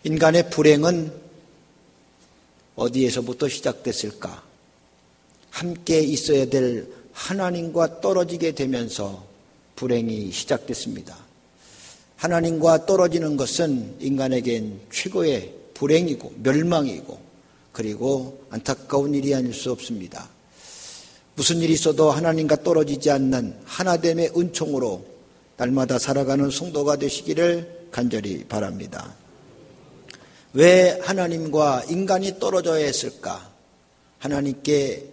인간의 불행은 어디에서부터 시작됐을까? 함께 있어야 될 하나님과 떨어지게 되면서 불행이 시작됐습니다. 하나님과 떨어지는 것은 인간에겐 최고의 불행이고 멸망이고 그리고 안타까운 일이 아닐 수 없습니다. 무슨 일이 있어도 하나님과 떨어지지 않는 하나됨의 은총으로 날마다 살아가는 성도가 되시기를 간절히 바랍니다. 왜 하나님과 인간이 떨어져야 했을까? 하나님께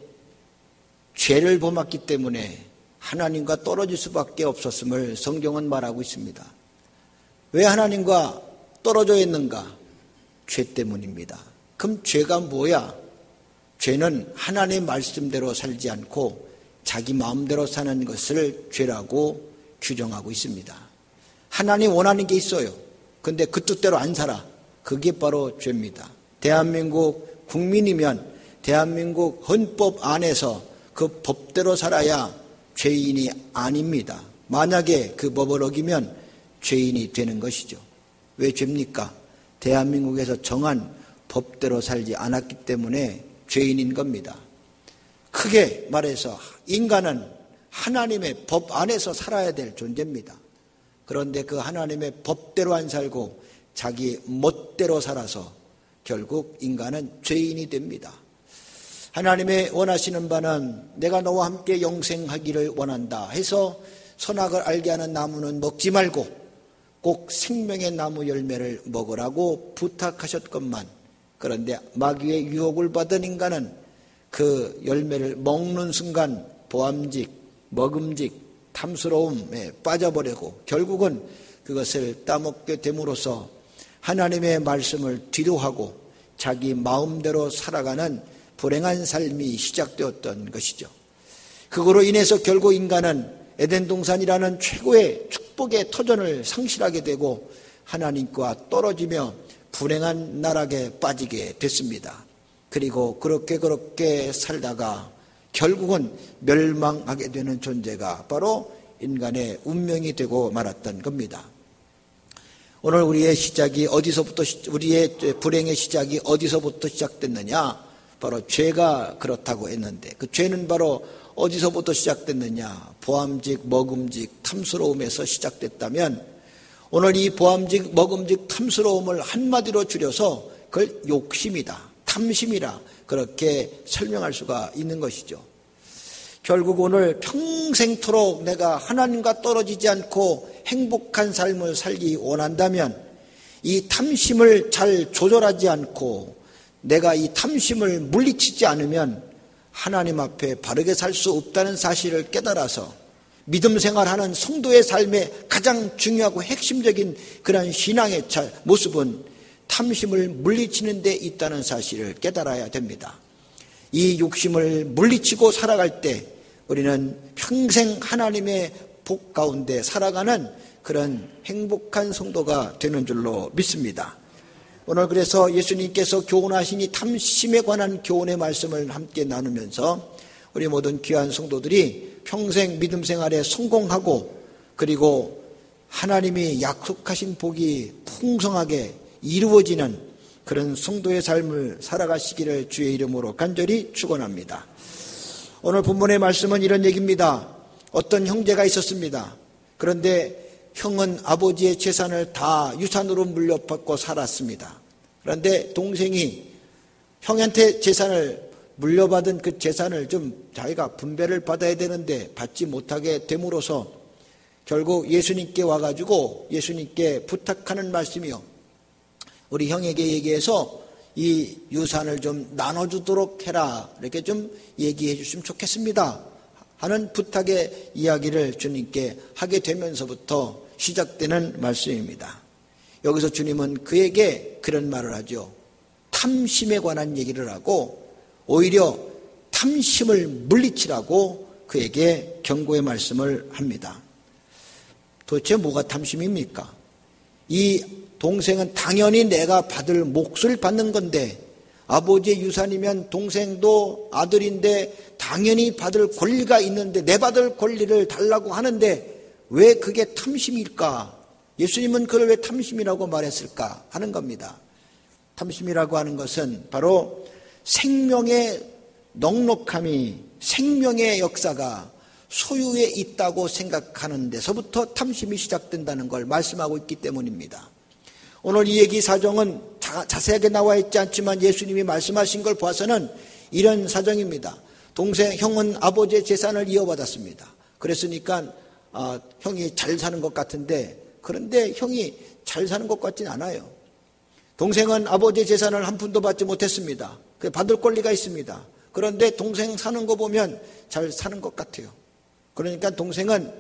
죄를 범했기 때문에 하나님과 떨어질 수밖에 없었음을 성경은 말하고 있습니다. 왜 하나님과 떨어져 있는가? 죄 때문입니다. 그럼 죄가 뭐야? 죄는 하나님의 말씀대로 살지 않고 자기 마음대로 사는 것을 죄라고 규정하고 있습니다. 하나님 원하는 게 있어요. 근데 그 뜻대로 안 살아. 그게 바로 죄입니다. 대한민국 국민이면 대한민국 헌법 안에서 그 법대로 살아야 죄인이 아닙니다. 만약에 그 법을 어기면 죄인이 되는 것이죠. 왜 죄입니까? 대한민국에서 정한 법대로 살지 않았기 때문에 죄인인 겁니다. 크게 말해서 인간은 하나님의 법 안에서 살아야 될 존재입니다. 그런데 그 하나님의 법대로 안 살고 자기 멋대로 살아서 결국 인간은 죄인이 됩니다. 하나님의 원하시는 바는 내가 너와 함께 영생하기를 원한다 해서 선악을 알게 하는 나무는 먹지 말고 꼭 생명의 나무 열매를 먹으라고 부탁하셨건만, 그런데 마귀의 유혹을 받은 인간은 그 열매를 먹는 순간 보암직, 먹음직, 탐스러움에 빠져버리고 결국은 그것을 따먹게 됨으로써 하나님의 말씀을 뒤로하고 자기 마음대로 살아가는 불행한 삶이 시작되었던 것이죠. 그거로 인해서 결국 인간은 에덴 동산이라는 최고의 축복의 터전을 상실하게 되고 하나님과 떨어지며 불행한 나락에 빠지게 됐습니다. 그리고 그렇게 살다가 결국은 멸망하게 되는 존재가 바로 인간의 운명이 되고 말았던 겁니다. 오늘 우리의 불행의 시작이 어디서부터 시작됐느냐? 바로 죄가 그렇다고 했는데 그 죄는 바로 어디서부터 시작됐느냐? 보암직, 먹음직, 탐스러움에서 시작됐다면 오늘 이 보암직, 먹음직, 탐스러움을 한마디로 줄여서 그걸 욕심이다, 탐심이라 그렇게 설명할 수가 있는 것이죠. 결국 오늘 평생토록 내가 하나님과 떨어지지 않고 행복한 삶을 살기 원한다면 이 탐심을 잘 조절하지 않고 내가 이 탐심을 물리치지 않으면 하나님 앞에 바르게 살 수 없다는 사실을 깨달아서 믿음 생활하는 성도의 삶의 가장 중요하고 핵심적인 그런 신앙의 모습은 탐심을 물리치는 데 있다는 사실을 깨달아야 됩니다. 이 욕심을 물리치고 살아갈 때 우리는 평생 하나님의 복 가운데 살아가는 그런 행복한 성도가 되는 줄로 믿습니다. 오늘 그래서 예수님께서 교훈하신 이 탐심에 관한 교훈의 말씀을 함께 나누면서 우리 모든 귀한 성도들이 평생 믿음 생활에 성공하고 그리고 하나님이 약속하신 복이 풍성하게 이루어지는 그런 성도의 삶을 살아가시기를 주의 이름으로 간절히 축원합니다. 오늘 본문의 말씀은 이런 얘기입니다. 어떤 형제가 있었습니다. 그런데 형은 아버지의 재산을 다 유산으로 물려받고 살았습니다. 그런데 동생이 형한테 재산을 물려받은 그 재산을 좀 자기가 분배를 받아야 되는데 받지 못하게 됨으로써 결국 예수님께 와가지고 예수님께 부탁하는 말씀이요. 우리 형에게 얘기해서 이 유산을 좀 나눠주도록 해라. 이렇게 좀 얘기해 주시면 좋겠습니다. 하는 부탁의 이야기를 주님께 하게 되면서부터 시작되는 말씀입니다. 여기서 주님은 그에게 그런 말을 하죠. 탐심에 관한 얘기를 하고 오히려 탐심을 물리치라고 그에게 경고의 말씀을 합니다. 도대체 뭐가 탐심입니까? 이 동생은 당연히 내가 받을 몫을 받는 건데 아버지의 유산이면 동생도 아들인데 당연히 받을 권리가 있는데 내 받을 권리를 달라고 하는데 왜 그게 탐심일까? 예수님은 그걸 왜 탐심이라고 말했을까 하는 겁니다. 탐심이라고 하는 것은 바로 생명의 넉넉함이, 생명의 역사가 소유에 있다고 생각하는 데서부터 탐심이 시작된다는 걸 말씀하고 있기 때문입니다. 오늘 이 얘기 사정은 자세하게 나와 있지 않지만 예수님이 말씀하신 걸 봐서는 이런 사정입니다. 형은 아버지의 재산을 이어받았습니다. 그랬으니까 형이 잘 사는 것 같은데, 그런데 형이 잘 사는 것 같진 않아요. 동생은 아버지의 재산을 한 푼도 받지 못했습니다. 받을 권리가 있습니다. 그런데 동생 사는 거 보면 잘 사는 것 같아요. 그러니까 동생은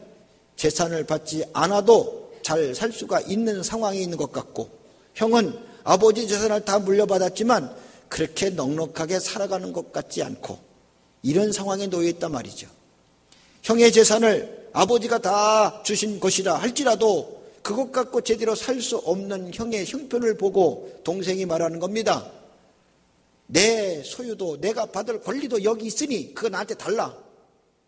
재산을 받지 않아도 잘 살 수가 있는 상황에 있는 것 같고, 형은 아버지 재산을 다 물려받았지만 그렇게 넉넉하게 살아가는 것 같지 않고, 이런 상황에 놓여 있단 말이죠. 형의 재산을 아버지가 다 주신 것이라 할지라도 그것 갖고 제대로 살 수 없는 형의 형편을 보고 동생이 말하는 겁니다. 내 소유도 내가 받을 권리도 여기 있으니 그거 나한테 달라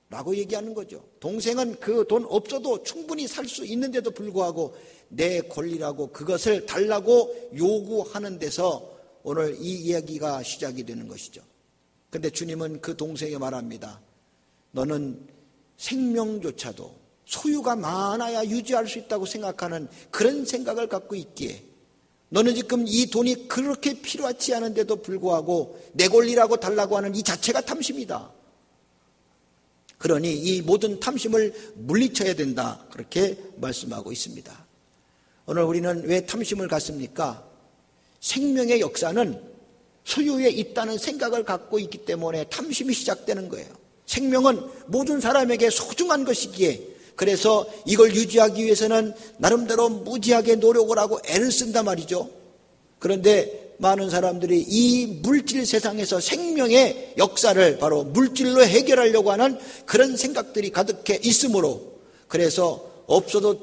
라고 얘기하는 거죠. 동생은 그 돈 없어도 충분히 살 수 있는데도 불구하고 내 권리라고 그것을 달라고 요구하는 데서 오늘 이 이야기가 시작이 되는 것이죠. 그런데 주님은 그 동생에게 말합니다. 너는 생명조차도 소유가 많아야 유지할 수 있다고 생각하는 그런 생각을 갖고 있기에 너는 지금 이 돈이 그렇게 필요하지 않은데도 불구하고 내 권리라고 달라고 하는 이 자체가 탐심이다. 그러니 이 모든 탐심을 물리쳐야 된다. 그렇게 말씀하고 있습니다. 오늘 우리는 왜 탐심을 갖습니까? 생명의 역사는 소유에 있다는 생각을 갖고 있기 때문에 탐심이 시작되는 거예요. 생명은 모든 사람에게 소중한 것이기에 그래서 이걸 유지하기 위해서는 나름대로 무지하게 노력을 하고 애를 쓴단 말이죠. 그런데 많은 사람들이 이 물질 세상에서 생명의 역사를 바로 물질로 해결하려고 하는 그런 생각들이 가득해 있으므로 그래서 없어도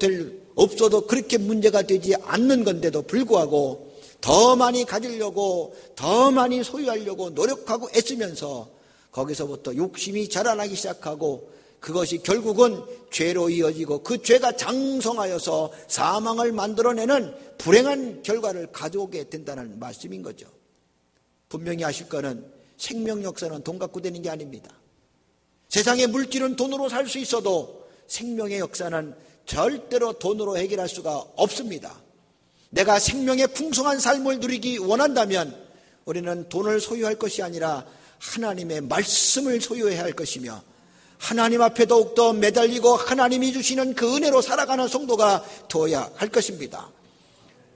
그렇게 문제가 되지 않는 건데도 불구하고 더 많이 가지려고 더 많이 소유하려고 노력하고 애쓰면서 거기서부터 욕심이 자라나기 시작하고 그것이 결국은 죄로 이어지고 그 죄가 장성하여서 사망을 만들어내는 불행한 결과를 가져오게 된다는 말씀인 거죠. 분명히 아실 거는 생명 역사는 돈 갖고 되는 게 아닙니다. 세상의 물질은 돈으로 살 수 있어도 생명의 역사는 절대로 돈으로 해결할 수가 없습니다. 내가 생명의 풍성한 삶을 누리기 원한다면 우리는 돈을 소유할 것이 아니라 하나님의 말씀을 소유해야 할 것이며 하나님 앞에 더욱더 매달리고 하나님이 주시는 그 은혜로 살아가는 성도가 되어야 할 것입니다.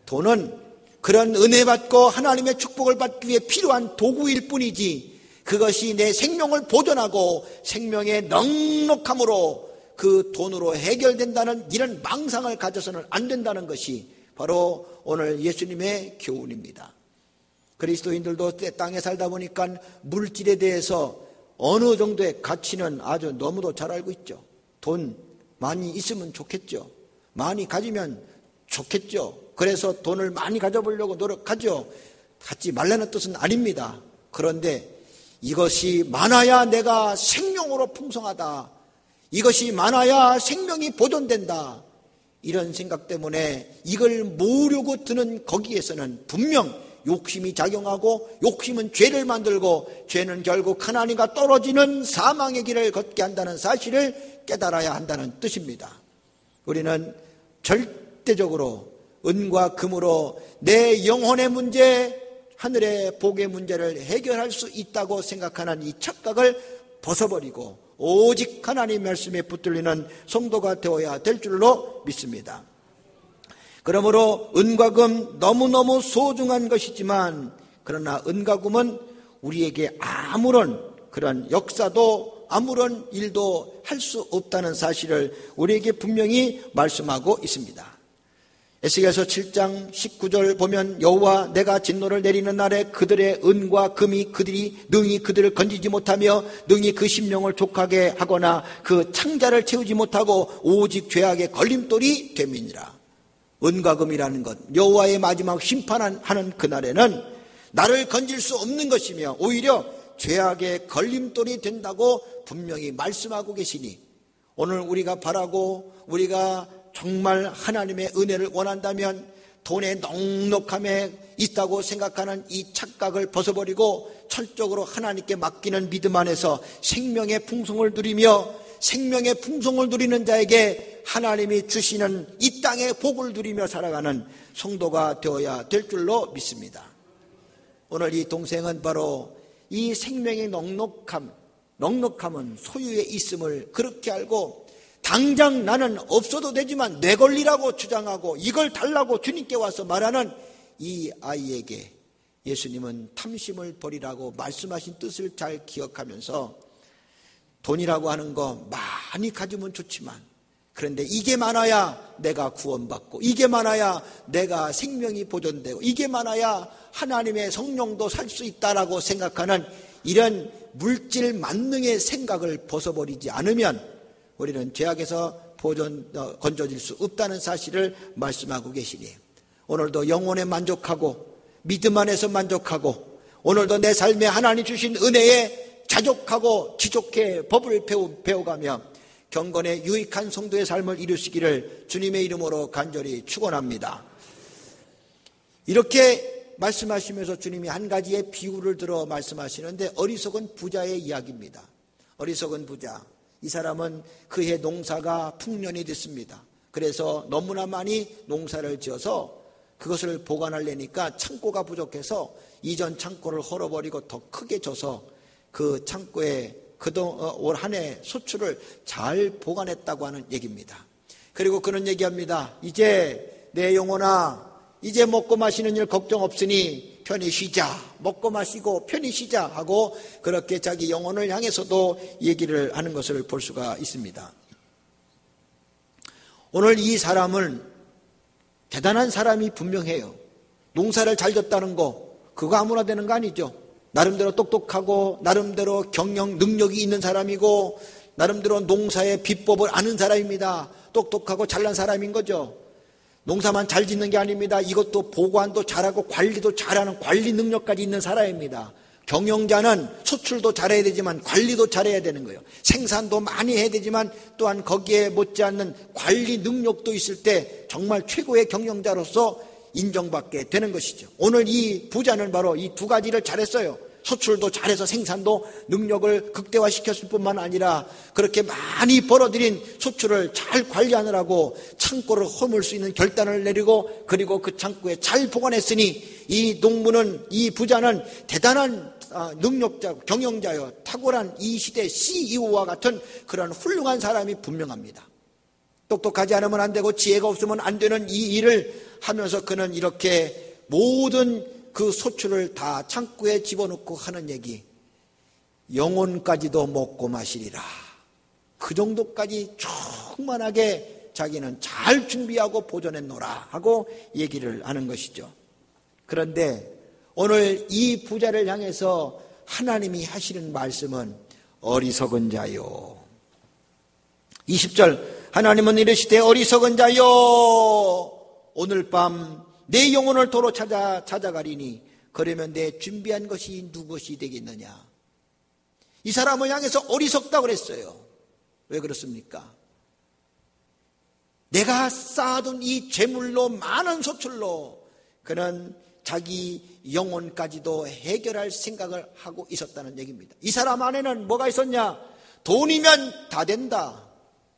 돈은 그런 은혜 받고 하나님의 축복을 받기 위해 필요한 도구일 뿐이지 그것이 내 생명을 보존하고 생명의 넉넉함으로 그 돈으로 해결된다는 이런 망상을 가져서는 안 된다는 것이 바로 오늘 예수님의 교훈입니다. 그리스도인들도 땅에 살다 보니까 물질에 대해서 어느 정도의 가치는 아주 너무도 잘 알고 있죠. 돈 많이 있으면 좋겠죠. 많이 가지면 좋겠죠. 그래서 돈을 많이 가져보려고 노력하죠. 갖지 말라는 뜻은 아닙니다. 그런데 이것이 많아야 내가 생명으로 풍성하다. 이것이 많아야 생명이 보존된다. 이런 생각 때문에 이걸 모으려고 드는 거기에서는 분명 욕심이 작용하고 욕심은 죄를 만들고 죄는 결국 하나님과 떨어지는 사망의 길을 걷게 한다는 사실을 깨달아야 한다는 뜻입니다. 우리는 절대적으로 은과 금으로 내 영혼의 문제, 하늘의 복의 문제를 해결할 수 있다고 생각하는 이 착각을 벗어버리고 오직 하나님 말씀에 붙들리는 성도가 되어야 될 줄로 믿습니다. 그러므로 은과 금 너무너무 소중한 것이지만 그러나 은과 금은 우리에게 아무런 그런 역사도 아무런 일도 할 수 없다는 사실을 우리에게 분명히 말씀하고 있습니다. 에스겔서 7장 19절 보면 여호와 내가 진노를 내리는 날에 그들의 은과 금이 그들이 능히 그들을 건지지 못하며 능히 그 심령을 족하게 하거나 그 창자를 채우지 못하고 오직 죄악의 걸림돌이 됨이니라. 은과 금이라는 것, 여호와의 마지막 심판하는 그날에는 나를 건질 수 없는 것이며 오히려 죄악의 걸림돌이 된다고 분명히 말씀하고 계시니 오늘 우리가 바라고 우리가 정말 하나님의 은혜를 원한다면 돈의 넉넉함에 있다고 생각하는 이 착각을 벗어버리고 철저하게 하나님께 맡기는 믿음 안에서 생명의 풍성을 누리며 생명의 풍성을 누리는 자에게 하나님이 주시는 이 땅의 복을 누리며 살아가는 성도가 되어야 될 줄로 믿습니다. 오늘 이 동생은 바로 이 생명의 넉넉함은 소유에 있음을 그렇게 알고 당장 나는 없어도 되지만 내 권리라고 주장하고 이걸 달라고 주님께 와서 말하는 이 아이에게 예수님은 탐심을 버리라고 말씀하신 뜻을 잘 기억하면서 돈이라고 하는 거 많이 가지면 좋지만 그런데 이게 많아야 내가 구원받고 이게 많아야 내가 생명이 보존되고 이게 많아야 하나님의 성령도 살 수 있다라고 생각하는 이런 물질 만능의 생각을 벗어버리지 않으면 우리는 죄악에서 건져질 수 없다는 사실을 말씀하고 계시니 오늘도 영혼에 만족하고 믿음 안에서 만족하고 오늘도 내 삶에 하나님 주신 은혜에 자족하고 지족해 법을 배워가며 경건에 유익한 성도의 삶을 이루시기를 주님의 이름으로 간절히 축원합니다. 이렇게 말씀하시면서 주님이 한 가지의 비유를 들어 말씀하시는데 어리석은 부자의 이야기입니다. 어리석은 부자, 이 사람은 그해 농사가 풍년이 됐습니다. 그래서 너무나 많이 농사를 지어서 그것을 보관하려니까 창고가 부족해서 이전 창고를 헐어버리고 더 크게 져서 그 창고에 올 한 해 수출을 잘 보관했다고 하는 얘기입니다. 그리고 그런 얘기합니다. 이제 내 영혼아, 이제 먹고 마시는 일 걱정 없으니 편히 쉬자. 먹고 마시고 편히 쉬자 하고 그렇게 자기 영혼을 향해서도 얘기를 하는 것을 볼 수가 있습니다. 오늘 이 사람은 대단한 사람이 분명해요. 농사를 잘 졌다는 거 그거 아무나 되는 거 아니죠. 나름대로 똑똑하고 나름대로 경영 능력이 있는 사람이고 나름대로 농사의 비법을 아는 사람입니다. 똑똑하고 잘난 사람인 거죠. 농사만 잘 짓는 게 아닙니다. 이것도 보관도 잘하고 관리도 잘하는 관리 능력까지 있는 사람입니다. 경영자는 수출도 잘해야 되지만 관리도 잘해야 되는 거예요. 생산도 많이 해야 되지만 또한 거기에 못지않는 관리 능력도 있을 때 정말 최고의 경영자로서 인정받게 되는 것이죠. 오늘 이 부자는 바로 이 두 가지를 잘했어요. 수출도 잘해서 생산도 능력을 극대화시켰을 뿐만 아니라 그렇게 많이 벌어들인 수출을 잘 관리하느라고 창고를 허물 수 있는 결단을 내리고 그리고 그 창고에 잘 보관했으니 이 부자는 대단한 능력자, 경영자여 탁월한 이 시대 CEO와 같은 그런 훌륭한 사람이 분명합니다. 똑똑하지 않으면 안 되고 지혜가 없으면 안 되는 이 일을 하면서 그는 이렇게 모든 그 소출을 다 창고에 집어넣고 하는 얘기, 영혼까지도 먹고 마시리라. 그 정도까지 충만하게 자기는 잘 준비하고 보존했노라 하고 얘기를 하는 것이죠. 그런데 오늘 이 부자를 향해서 하나님이 하시는 말씀은 어리석은 자요. 20절 하나님은 이르시되 어리석은 자요 오늘 밤 내 영혼을 도로 찾아가리니 그러면 내 준비한 것이 누구것이 되겠느냐. 이 사람을 향해서 어리석다고 그랬어요. 왜 그렇습니까? 내가 쌓아둔 이 재물로 많은 소출로 그는 자기 영혼까지도 해결할 생각을 하고 있었다는 얘기입니다. 이 사람 안에는 뭐가 있었냐? 돈이면 다 된다.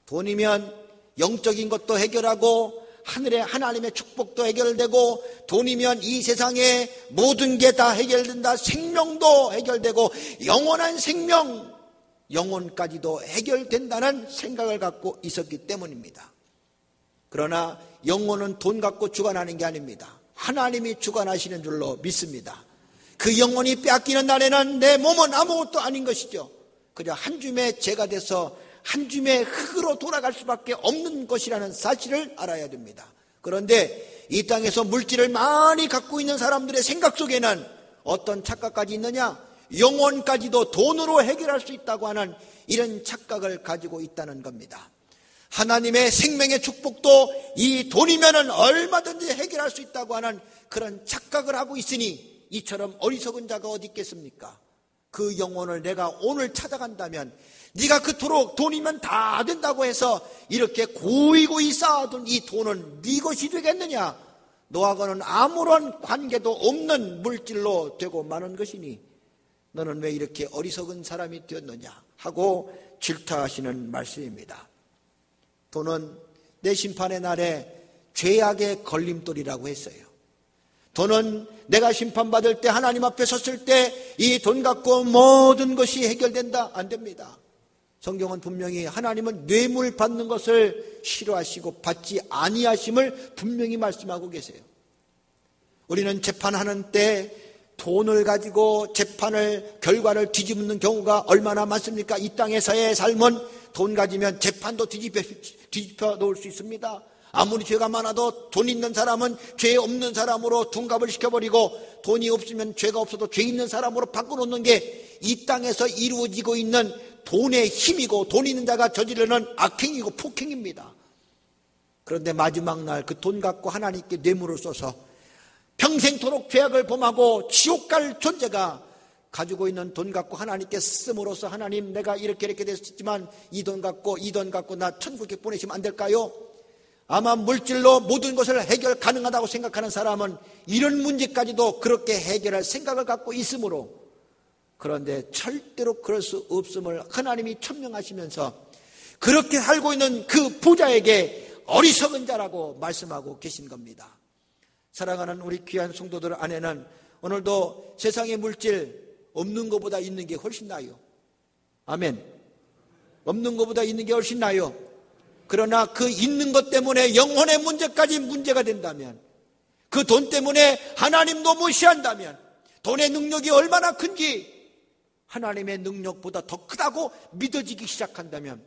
돈이면 영적인 것도 해결하고 하늘의 하나님의 축복도 해결되고 돈이면 이 세상의 모든 게 다 해결된다. 생명도 해결되고 영원한 생명, 영혼까지도 해결된다는 생각을 갖고 있었기 때문입니다. 그러나 영혼은 돈 갖고 주관하는 게 아닙니다. 하나님이 주관하시는 줄로 믿습니다. 그 영혼이 빼앗기는 날에는 내 몸은 아무것도 아닌 것이죠. 그저 한 줌의 죄가 돼서 한 줌의 흙으로 돌아갈 수밖에 없는 것이라는 사실을 알아야 됩니다. 그런데 이 땅에서 물질을 많이 갖고 있는 사람들의 생각 속에는 어떤 착각까지 있느냐? 영혼까지도 돈으로 해결할 수 있다고 하는 이런 착각을 가지고 있다는 겁니다. 하나님의 생명의 축복도 이 돈이면은 얼마든지 해결할 수 있다고 하는 그런 착각을 하고 있으니 이처럼 어리석은 자가 어디 있겠습니까? 그 영혼을 내가 오늘 찾아간다면 네가 그토록 돈이면 다 된다고 해서 이렇게 고이고이 쌓아둔 이 돈은 네 것이 되겠느냐? 너하고는 아무런 관계도 없는 물질로 되고 마는 것이니 너는 왜 이렇게 어리석은 사람이 되었느냐 하고 질타하시는 말씀입니다. 돈은 내 심판의 날에 죄악의 걸림돌이라고 했어요. 돈은 내가 심판받을 때 하나님 앞에 섰을 때 이 돈 갖고 모든 것이 해결된다? 안 됩니다. 성경은 분명히 하나님은 뇌물 받는 것을 싫어하시고 받지 아니하심을 분명히 말씀하고 계세요. 우리는 재판하는 때 돈을 가지고 재판을 결과를 뒤집는 경우가 얼마나 많습니까? 이 땅에서의 삶은 돈 가지면 재판도 뒤집혀 놓을 수 있습니다. 아무리 죄가 많아도 돈 있는 사람은 죄 없는 사람으로 둔갑을 시켜버리고 돈이 없으면 죄가 없어도 죄 있는 사람으로 바꿔놓는 게 이 땅에서 이루어지고 있는 돈의 힘이고 돈 있는 자가 저지르는 악행이고 폭행입니다. 그런데 마지막 날 그 돈 갖고 하나님께 뇌물을 써서 평생토록 죄악을 범하고 지옥 갈 존재가 가지고 있는 돈 갖고 하나님께 쓰므로써 하나님 내가 이렇게 됐지만 이 돈 갖고 나 천국에 보내시면 안 될까요? 아마 물질로 모든 것을 해결 가능하다고 생각하는 사람은 이런 문제까지도 그렇게 해결할 생각을 갖고 있으므로 그런데 절대로 그럴 수 없음을 하나님이 천명하시면서 그렇게 살고 있는 그 부자에게 어리석은 자라고 말씀하고 계신 겁니다. 사랑하는 우리 귀한 성도들 안에는 오늘도 세상의 물질 없는 것보다 있는 게 훨씬 나아요. 아멘. 없는 것보다 있는 게 훨씬 나아요. 그러나 그 있는 것 때문에 영혼의 문제까지 문제가 된다면, 그 돈 때문에 하나님도 무시한다면, 돈의 능력이 얼마나 큰지 하나님의 능력보다 더 크다고 믿어지기 시작한다면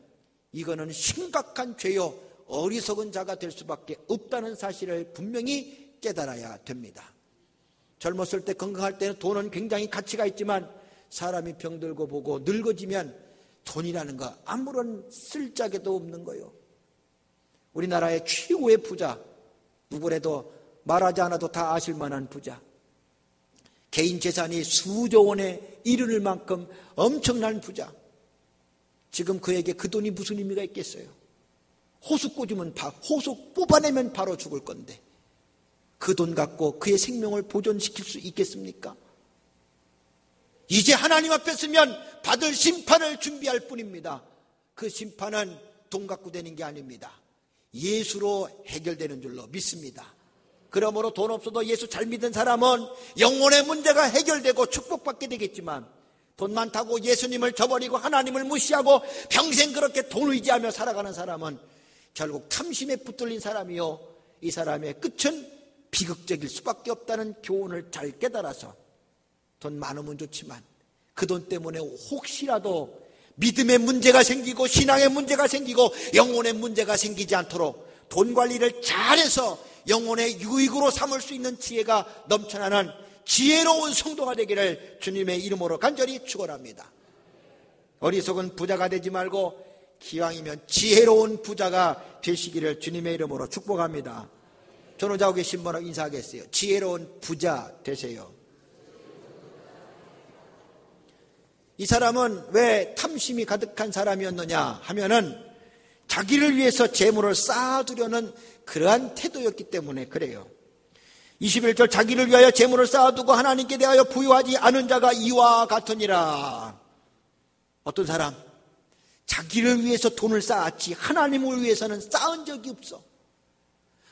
이거는 심각한 죄요 어리석은 자가 될 수밖에 없다는 사실을 분명히 깨달아야 됩니다. 젊었을 때 건강할 때는 돈은 굉장히 가치가 있지만 사람이 병들고 보고 늙어지면 돈이라는 거 아무런 쓸데도 없는 거예요. 우리나라의 최고의 부자, 누구라도 말하지 않아도 다 아실 만한 부자, 개인 재산이 수조 원에 이르를 만큼 엄청난 부자. 지금 그에게 그 돈이 무슨 의미가 있겠어요? 호수 뽑아내면 바로 죽을 건데 그 돈 갖고 그의 생명을 보존시킬 수 있겠습니까? 이제 하나님 앞에 서면 받을 심판을 준비할 뿐입니다. 그 심판은 돈 갖고 되는 게 아닙니다. 예수로 해결되는 줄로 믿습니다. 그러므로 돈 없어도 예수 잘 믿은 사람은 영혼의 문제가 해결되고 축복받게 되겠지만, 돈 많다고 예수님을 저버리고 하나님을 무시하고 평생 그렇게 돈 의지하며 살아가는 사람은 결국 탐심에 붙들린 사람이요, 이 사람의 끝은 비극적일 수밖에 없다는 교훈을 잘 깨달아서 돈 많으면 좋지만 그 돈 때문에 혹시라도 믿음의 문제가 생기고 신앙의 문제가 생기고 영혼의 문제가 생기지 않도록 돈 관리를 잘해서 영혼의 유익으로 삼을 수 있는 지혜가 넘쳐나는 지혜로운 성도가 되기를 주님의 이름으로 간절히 축원합니다. 어리석은 부자가 되지 말고 기왕이면 지혜로운 부자가 되시기를 주님의 이름으로 축복합니다. 전후자고 계신 분하고 인사하겠어요. 지혜로운 부자 되세요. 이 사람은 왜 탐심이 가득한 사람이었느냐 하면은 자기를 위해서 재물을 쌓아두려는 그러한 태도였기 때문에 그래요. 21절, 자기를 위하여 재물을 쌓아두고 하나님께 대하여 부유하지 않은 자가 이와 같으니라. 어떤 사람? 자기를 위해서 돈을 쌓았지 하나님을 위해서는 쌓은 적이 없어.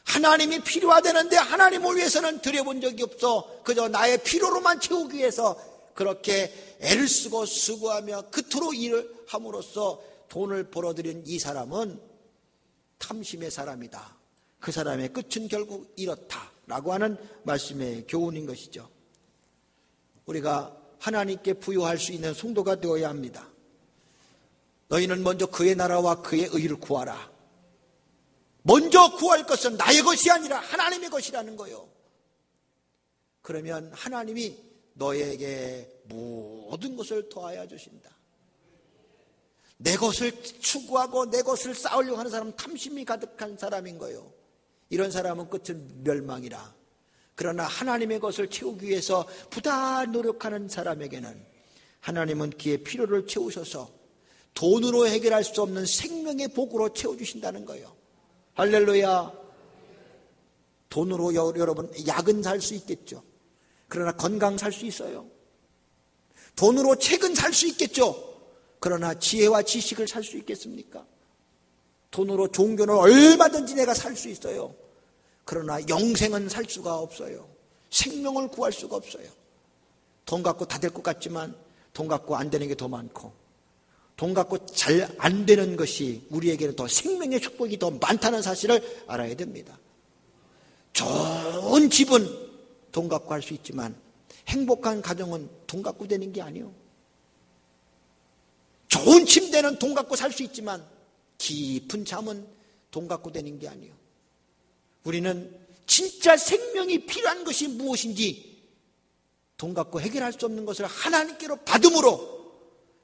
하나님이 필요하다는데 하나님을 위해서는 드려본 적이 없어. 그저 나의 필요로만 채우기 위해서 그렇게 애를 쓰고 수고하며 그토록 일을 함으로써 돈을 벌어들인 이 사람은 탐심의 사람이다. 그 사람의 끝은 결국 이렇다라고 하는 말씀의 교훈인 것이죠. 우리가 하나님께 부여할 수 있는 성도가 되어야 합니다. 너희는 먼저 그의 나라와 그의 의를 구하라. 먼저 구할 것은 나의 것이 아니라 하나님의 것이라는 거예요. 그러면 하나님이 너에게 모든 것을 더하여 주신다. 내 것을 추구하고 내 것을 쌓으려고 하는 사람은 탐심이 가득한 사람인 거예요. 이런 사람은 끝은 멸망이라. 그러나 하나님의 것을 채우기 위해서 부다 노력하는 사람에게는 하나님은 그의 필요를 채우셔서 돈으로 해결할 수 없는 생명의 복으로 채워주신다는 거예요. 할렐루야. 돈으로 여러분 약은 살 수 있겠죠. 그러나 건강 살 수 있어요. 돈으로 책은 살 수 있겠죠. 그러나 지혜와 지식을 살 수 있겠습니까? 돈으로 종교는 얼마든지 내가 살 수 있어요. 그러나 영생은 살 수가 없어요. 생명을 구할 수가 없어요. 돈 갖고 다 될 것 같지만 돈 갖고 안 되는 게 더 많고, 돈 갖고 잘 안 되는 것이 우리에게는 더 생명의 축복이 더 많다는 사실을 알아야 됩니다. 좋은 집은 돈 갖고 할 수 있지만 행복한 가정은 돈 갖고 되는 게 아니에요. 좋은 침대는 돈 갖고 살 수 있지만 깊은 잠은 돈 갖고 되는 게 아니에요. 우리는 진짜 생명이 필요한 것이 무엇인지 돈 갖고 해결할 수 없는 것을 하나님께로 받음으로,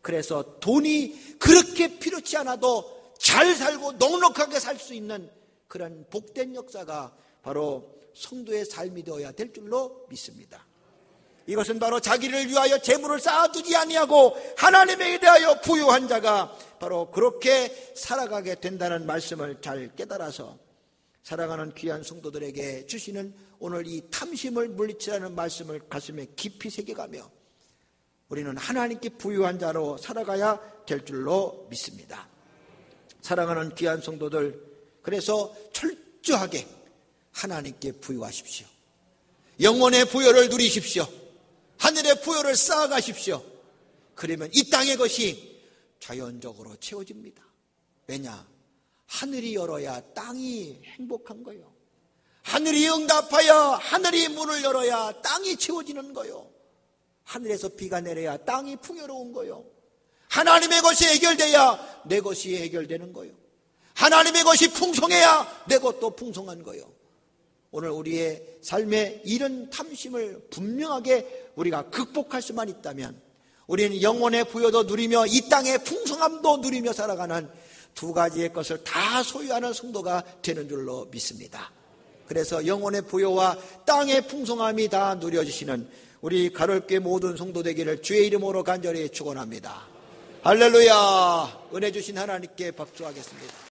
그래서 돈이 그렇게 필요치 않아도 잘 살고 넉넉하게 살 수 있는 그런 복된 역사가 바로 성도의 삶이 되어야 될 줄로 믿습니다. 이것은 바로 자기를 위하여 재물을 쌓아두지 아니하고 하나님에 대하여 부유한 자가 바로 그렇게 살아가게 된다는 말씀을 잘 깨달아서 살아가는 귀한 성도들에게 주시는 오늘 이 탐심을 물리치라는 말씀을 가슴에 깊이 새겨가며 우리는 하나님께 부유한 자로 살아가야 될 줄로 믿습니다. 사랑하는 귀한 성도들, 그래서 철저하게 하나님께 부유하십시오. 영혼의 부여를 누리십시오. 하늘의 부여를 쌓아가십시오. 그러면 이 땅의 것이 자연적으로 채워집니다. 왜냐? 하늘이 열어야 땅이 행복한 거예요. 하늘이 응답하여 하늘이 문을 열어야 땅이 채워지는 거예요. 하늘에서 비가 내려야 땅이 풍요로운 거예요. 하나님의 것이 해결돼야 내 것이 해결되는 거예요. 하나님의 것이 풍성해야 내 것도 풍성한 거예요. 오늘 우리의 삶에 이런 탐심을 분명하게 우리가 극복할 수만 있다면 우리는 영혼의 부여도 누리며 이 땅의 풍성함도 누리며 살아가는 두 가지의 것을 다 소유하는 성도가 되는 줄로 믿습니다. 그래서 영혼의 부여와 땅의 풍성함이 다 누려지시는 우리 가톨교회 모든 성도 되기를 주의 이름으로 간절히 축원합니다. 할렐루야. 은혜 주신 하나님께 박수하겠습니다.